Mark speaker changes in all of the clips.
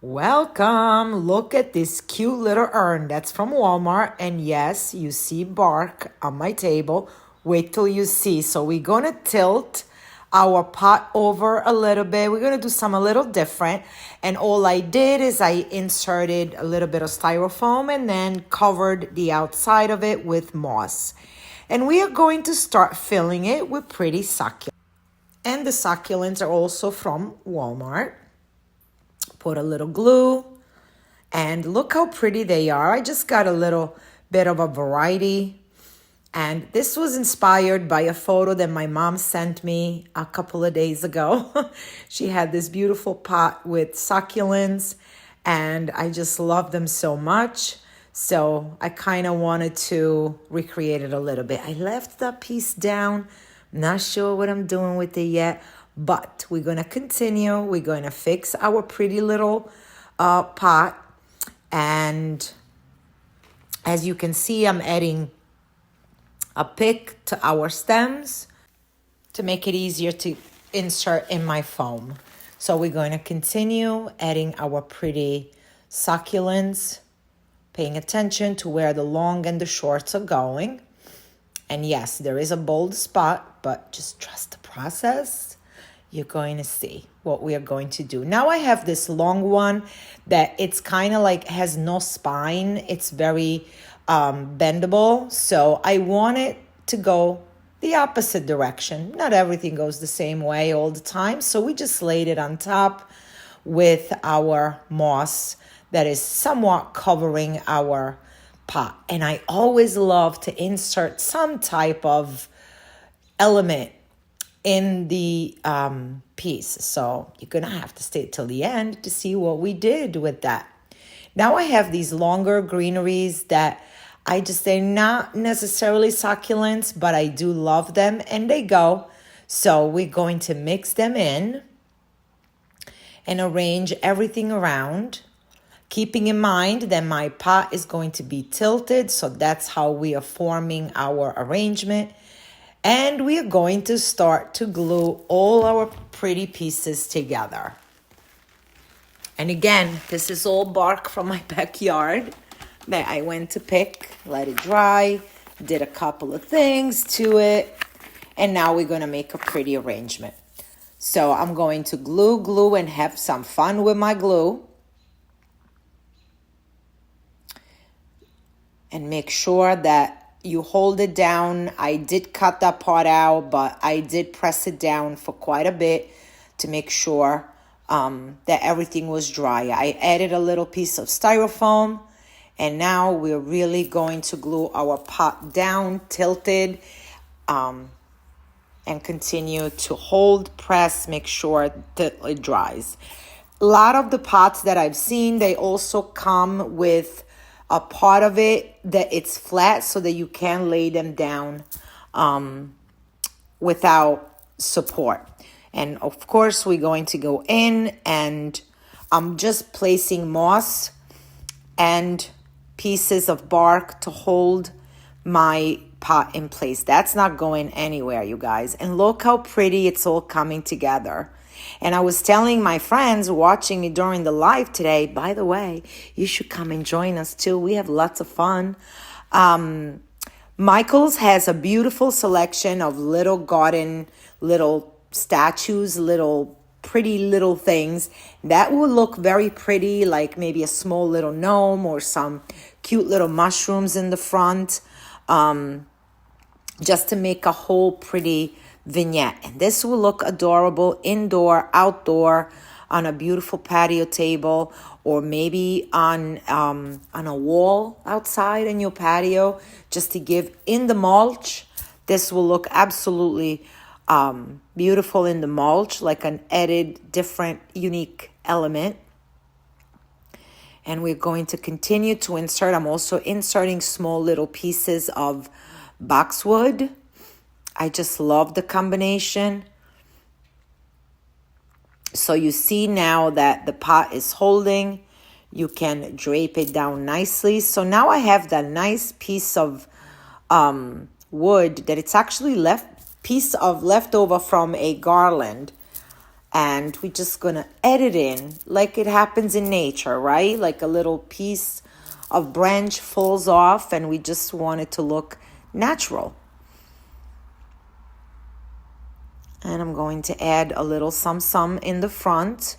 Speaker 1: Welcome. Look at this cute little urn. That's from Walmart. And yes, you see bark on my table. Wait till you see. So we're going to tilt our pot over a little bit. We're going to do something a little different. And all I did is I inserted a little bit of styrofoam and then covered the outside of it with moss. And we are going to start filling it with pretty succulents. And the succulents are also from Walmart. Put a little glue, and look how pretty they are. I just got a little bit of a variety, and this was inspired by a photo that my mom sent me a couple of days ago. She had this beautiful pot with succulents, and I just love them so much. So I kind of wanted to recreate it a little bit. I left that piece down. Not sure what I'm doing with it yet. But we're going to continue. We're going to fix our pretty little pot. And as you can see, I'm adding a pick to our stems to make it easier to insert in my foam. So we're going to continue adding our pretty succulents, paying attention to where the long and the shorts are going. And yes, there is a bold spot, but just trust the process. You're going to see what we are going to do. Now I have this long one that it's kind of like has no spine. It's very bendable. So I want it to go the opposite direction. Not everything goes the same way all the time. So we just laid it on top with our moss that is somewhat covering our pot. And I always love to insert some type of element in the piece. So you're gonna have to stay till the end to see what we did with that. Now I have these longer greeneries that they're not necessarily succulents, but I do love them and they go. So we're going to mix them in and arrange everything around, keeping in mind that my pot is going to be tilted. So that's how we are forming our arrangement. And we are going to start to glue all our pretty pieces together. And again, this is all bark from my backyard that I went to pick, let it dry, did a couple of things to it, and now we're going to make a pretty arrangement. So I'm going to glue, and have some fun with my glue. And make sure that you hold it down. I did cut that part out, but I did press it down for quite a bit to make sure that everything was dry. I added a little piece of styrofoam, and now we're really going to glue our pot down, tilted, and continue to hold, press, make sure that it dries. A lot of the pots that I've seen, they also come with a part of it that it's flat so that you can lay them down without support. And of course, we're going to go in and I'm just placing moss and pieces of bark to hold my pot in place. That's not going anywhere, you guys. And look how pretty it's all coming together. And I was telling my friends watching me during the live today, by the way, you should come and join us too. We have lots of fun. Michael's has a beautiful selection of little garden, little statues, little pretty little things that will look very pretty, like maybe a small little gnome or some cute little mushrooms in the front, just to make a whole pretty vignette. And this will look adorable indoor, outdoor, on a beautiful patio table, or maybe on a wall outside in your patio, just to give in the mulch. This will look absolutely beautiful in the mulch, like an added different unique element. And we're going to continue to insert. I'm also inserting small little pieces of boxwood. I just love the combination. So you see now that the pot is holding. You can drape it down nicely. So now I have that nice piece of wood that it's actually piece of leftover from a garland And we're just gonna edit in like it happens in nature, right? Like a little piece of branch falls off and we just want it to look natural. And I'm going to add a little some in the front.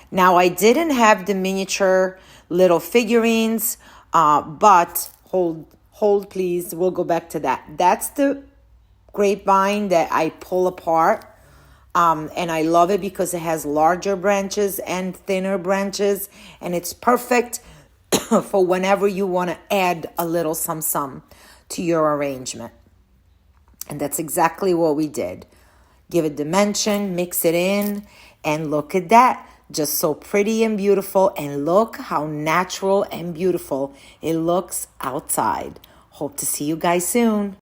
Speaker 1: Now I didn't have the miniature little figurines, but hold please, we'll go back to that. That's the grapevine that I pull apart. And I love it because it has larger branches and thinner branches, and it's perfect for whenever you want to add a little some to your arrangement. And that's exactly what we did. Give it dimension, mix it in, and look at that. Just so pretty and beautiful, and look how natural and beautiful it looks outside. Hope to see you guys soon.